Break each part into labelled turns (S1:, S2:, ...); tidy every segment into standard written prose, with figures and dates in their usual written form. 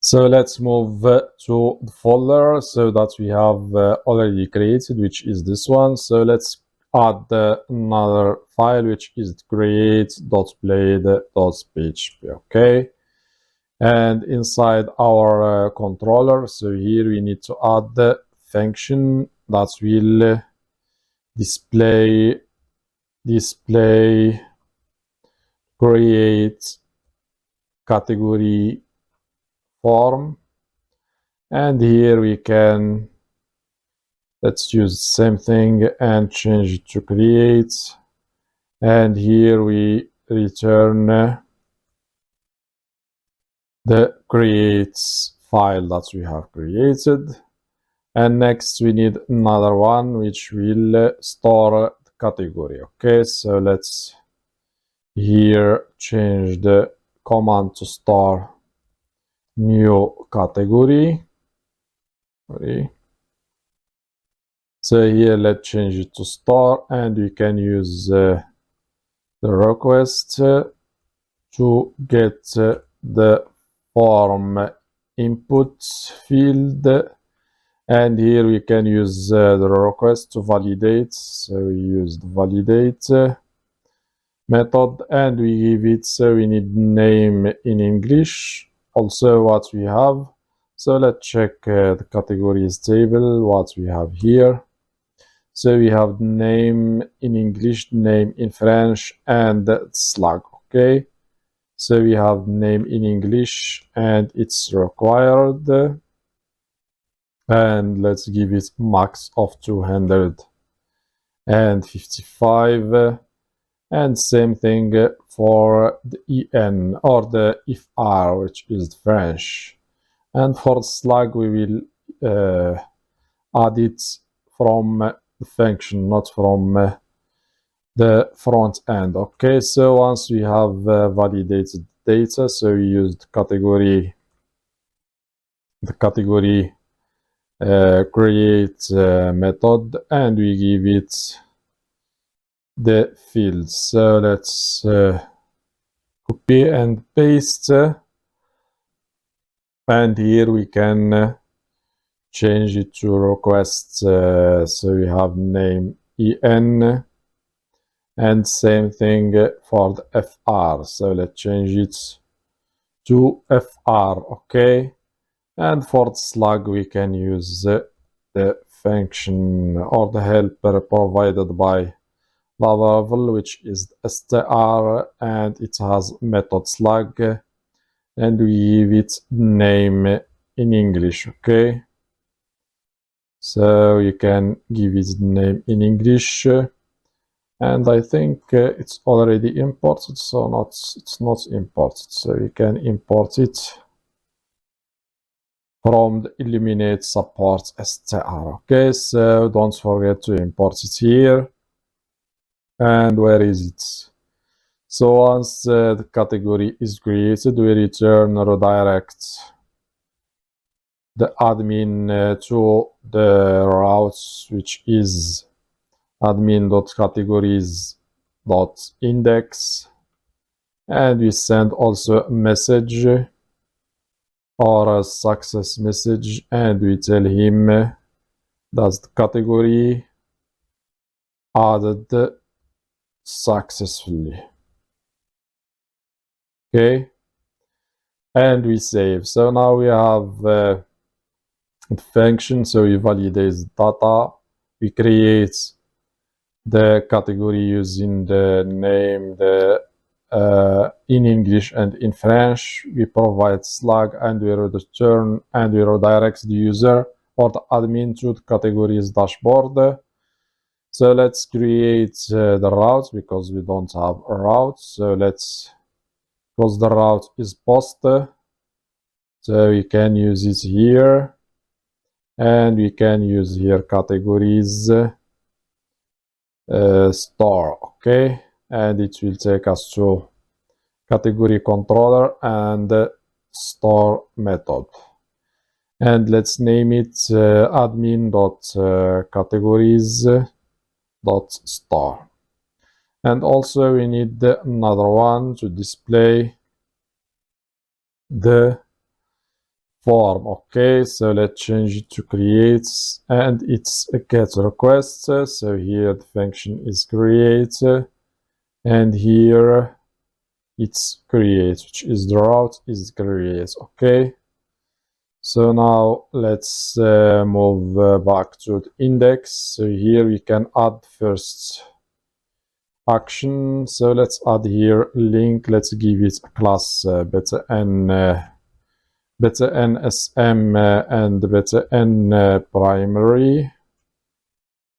S1: So let's move to the folder so that we have already created, which is this one. So let's add another file, which is create.blade.php. Okay. And inside our controller, so here we need to add the function that will display create category form. And here we can, let's use the same thing and change it to create. And here we return the creates file that we have created. And next we need another one which will store the category. Okay, so let's here change the command to store new category. So here let's change it to store, and we can use the request to get the form input field, and here we can use the request to validate. So we use the validate method, and we give it, so we need name in English, also what we have. So let's check the categories table, what we have here. So we have name in English, name in French, and slug. Okay, so we have name in English and it's required, and let's give it max of 255, and same thing for the en or the ifr, which is French. And for slug we will add it from the function, not from the front end. Okay, so once we have validated data, so we use the category create method, and we give it the fields. So let's copy and paste, and here we can change it to request. So we have name en, and same thing for the fr. So let's change it to fr. Okay, and for the slug we can use the function or the helper provided by Laravel, which is str, and it has method slug, and we give it name in English. Okay, so you can give it name in English, and I think it's already imported, so it's not imported, so you can import it from the eliminate support str. Okay, so don't forget to import it here. And where is it? So once the category is created, we return redirect the admin to the routes, which is admin.categories.index, and we send also a message or a success message, and we tell him that the category added successfully. Okay, and we save. So now we have the function, so we validate the data, we create the category using the name, the in English and in French, we provide slug, and we return and we redirect the user or the admin to the categories dashboard. So let's create the route, because we don't have a route. So let's, because the route is post, so we can use it here, and we can use here categories store. Okay, and it will take us to category controller and store method, and let's name it admin.categories.store. and also we need another one to display the form. Okay, so let's change it to create, and it's a get request. So here the function is create, and here it's create, which is the route is create. Okay, so now let's move back to the index. So here we can add first action. So let's add here link. Let's give it a class beta nsm and beta n primary.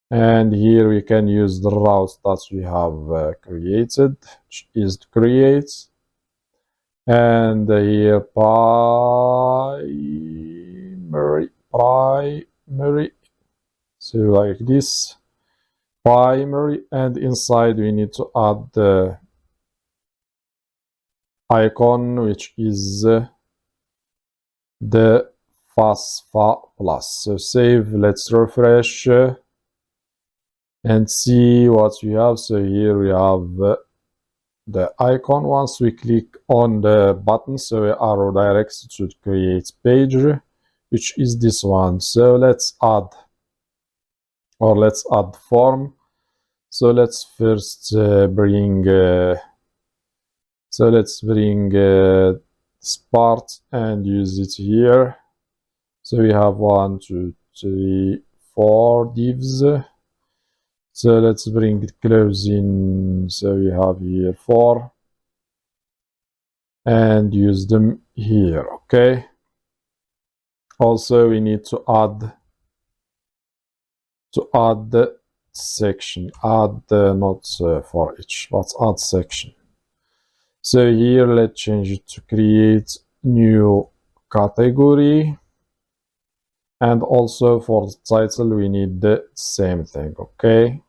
S1: And here we can use the route that we have created, which is to create. And here primary, so like this, primary, and inside we need to add the icon, which is the FASFA plus. So save, let's refresh and see what we have. So here we have the icon. Once we click on the button, so we arrow directs to create page, which is this one. So let's add form. So let's first bring this part and use it here. So we have 1 2 3 4 divs. So let's bring it close in. So we have here 4 and use them here. Okay, also we need to add the section, add not for each, but add section. So here let's change it to create new category, and also for the title we need the same thing. Okay,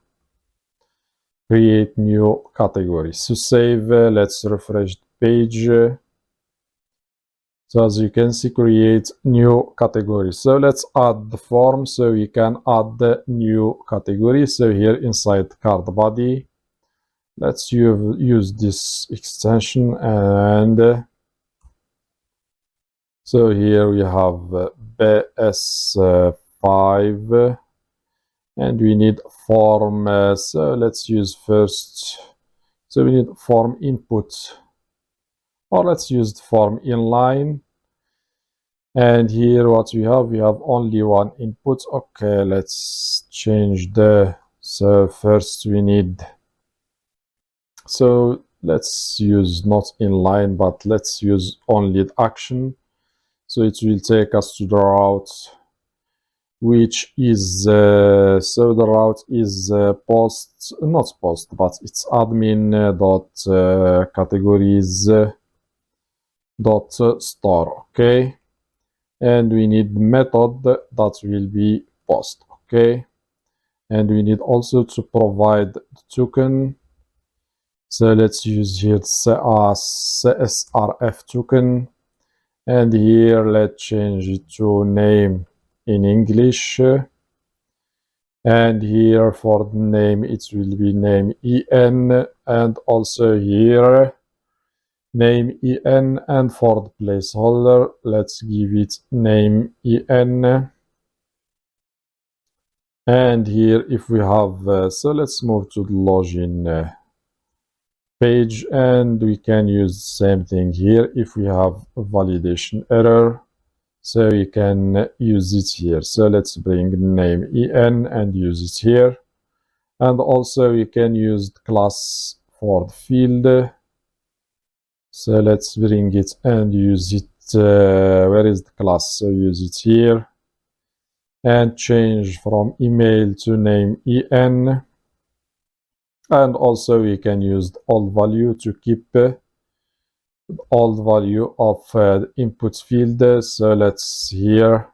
S1: create new category. So save, let's refresh the page. So as you can see, create new category. So let's add the form, so we can add the new category. So here inside card body, let's use this extension, and so here we have bs5, and we need form. So let's use first, so we need form input, or let's use the form inline. And here what we have only one input. Okay, let's change so first we need, so let's use not inline, but let's use only the action. So it will take us to the route, which is so the route is post, not post, but it's admin dot categories dot store. Okay, and we need method that will be post. Okay, and we need also to provide the token. So let's use here CSRF token, and here let's change it to name in English, and here for the name it will be name en, and also here name en, and for the placeholder let's give it name en. And here if we have so let's move to the login page, and we can use the same thing here. If we have a validation error, so we can use it here. So let's bring name en and use it here, and also we can use the class for the field. So let's bring it and use it. Where is the class? So use it here, and change from email to name en. And also we can use the old value to keep old value of the input field. So let's here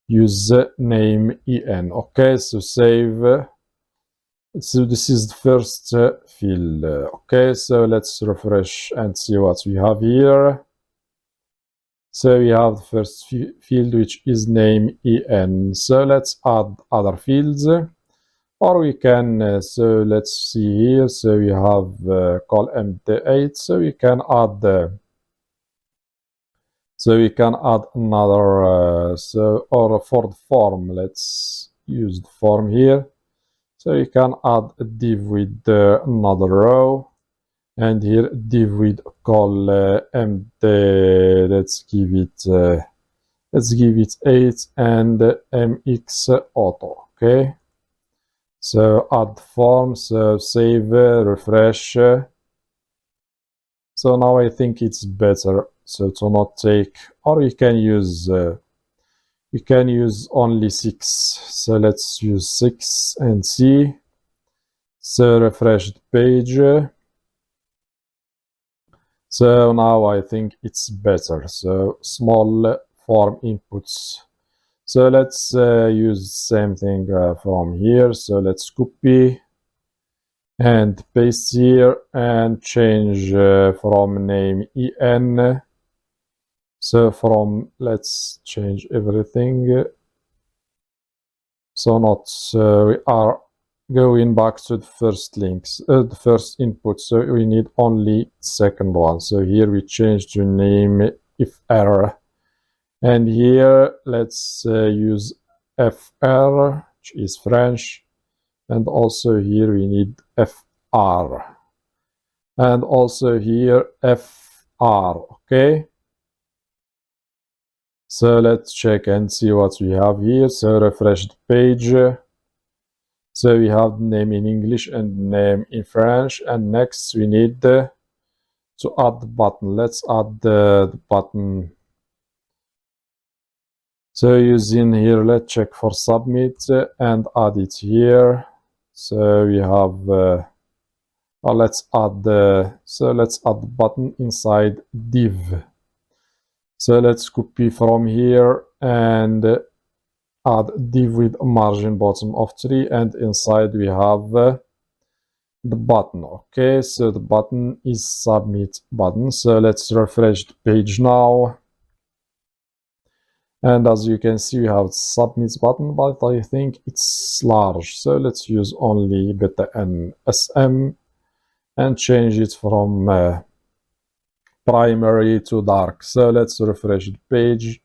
S1: use name en. Okay, so save. So this is the first field. Okay, so let's refresh and see what we have here. So we have the first field, which is name en. So let's add other fields, or we can, so let's see here. So we have call empty 8, so we can add So we can add another, or for the form, let's use the form here. So you can add a div with another row, and here div with call empty. Let's give it 8 and mx auto. Okay. So add form. So save, refresh. So now I think it's better. So to not take, or you can use only 6. So let's use 6 and see. So refresh the page. So now I think it's better. So small form inputs. So let's use the same thing from here. So let's copy and paste here and change from name en. So let's change everything. So we are going back to the first links, the first input. So we need only second one. So here we change to name if error. And here let's use fr, which is French. And also here we need fr. And also here fr, okay? So let's check and see what we have here. So refresh the page. So we have the name in English and name in French. And next we need to add the button. Let's add the button. So using here, let's check for submit and add it here. So we have, let's add the button inside div. So let's copy from here and add div with margin bottom of 3, and inside we have the button. Okay, so the button is submit button. So let's refresh the page now. And as you can see, we have submit button, but I think it's large. So let's use only beta and SM and change it from primary to dark. So let's refresh the page.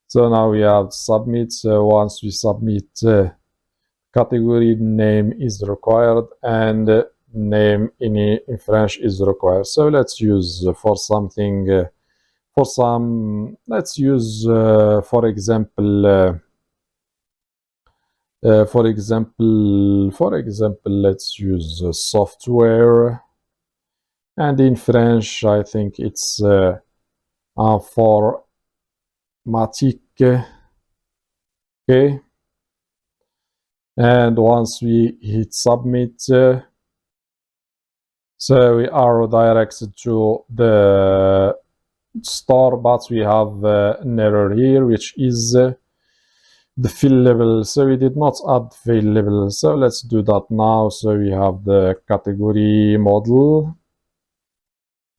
S1: So now we have submit. So once we submit, category name is required and name in French is required. So let's use for something. Let's use, for example, let's use software, and in French, I think it's informatique. Okay, and once we hit submit, so we are redirected to the store, but we have an error here, which is the fill level. So we did not add fill level. So let's do that now. So we have the category model.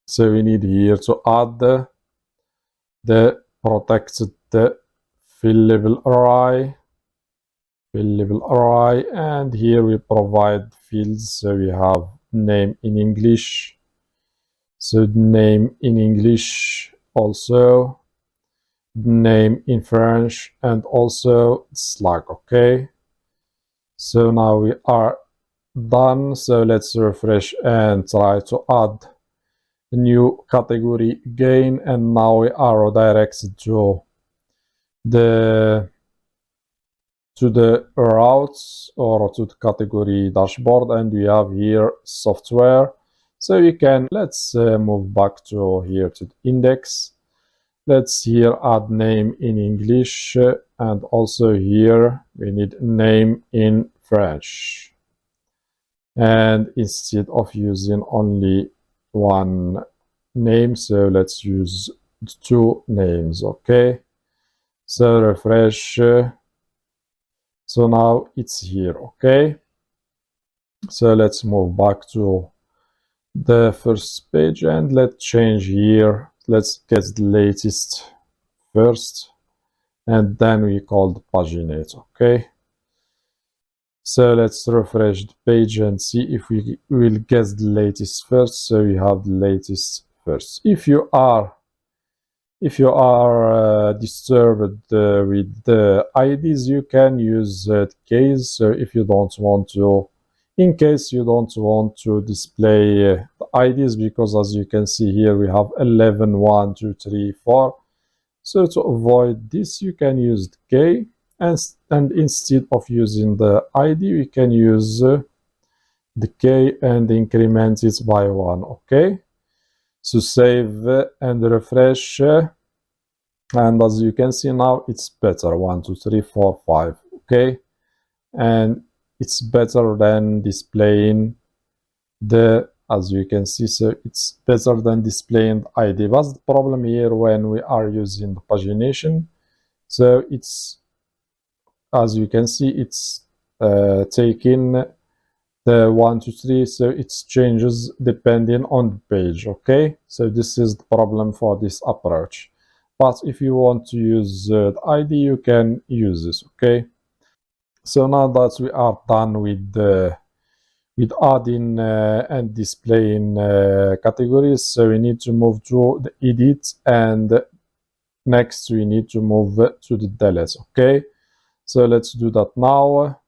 S1: So we need here to add the protected fill level array. And here we provide fields. So we have name in English. So name in English, also name in French, and also Slack. Okay, so now we are done. So let's refresh and try to add a new category again, and now we are redirected to the routes or to the category dashboard, and we have here software. So you can, let's move back to here to the index. Let's here add name in English, and also here we need name in French. And instead of using only one name, so let's use 2 names. Okay, so refresh. So now it's here. Okay, so let's move back to the first page and let's change here. Let's get the latest first, and then we call the paginate. Okay, so let's refresh the page and see if we will get the latest first. So we have the latest first. If you are if you are disturbed with the IDs, you can use keys. So if you don't want to, in case you don't want to display the IDs, because as you can see here, we have 11, 1, 2, 3, 4. So to avoid this, you can use the key, and instead of using the ID, we can use the key and increment it by 1, okay? So save and refresh. And as you can see now, it's better. 1, 2, 3, 4, 5. Okay. And it's better than displaying the, as you can see, so it's better than displaying the ID. What's the problem here when we are using the pagination? So it's, as you can see, it's taking the 1, 2, 3, so it changes depending on the page. Okay, so this is the problem for this approach. But if you want to use the ID, you can use this. Okay, so now that we are done with adding and displaying categories, so we need to move to the edit, and next we need to move to the delete. Okay, so let's do that now.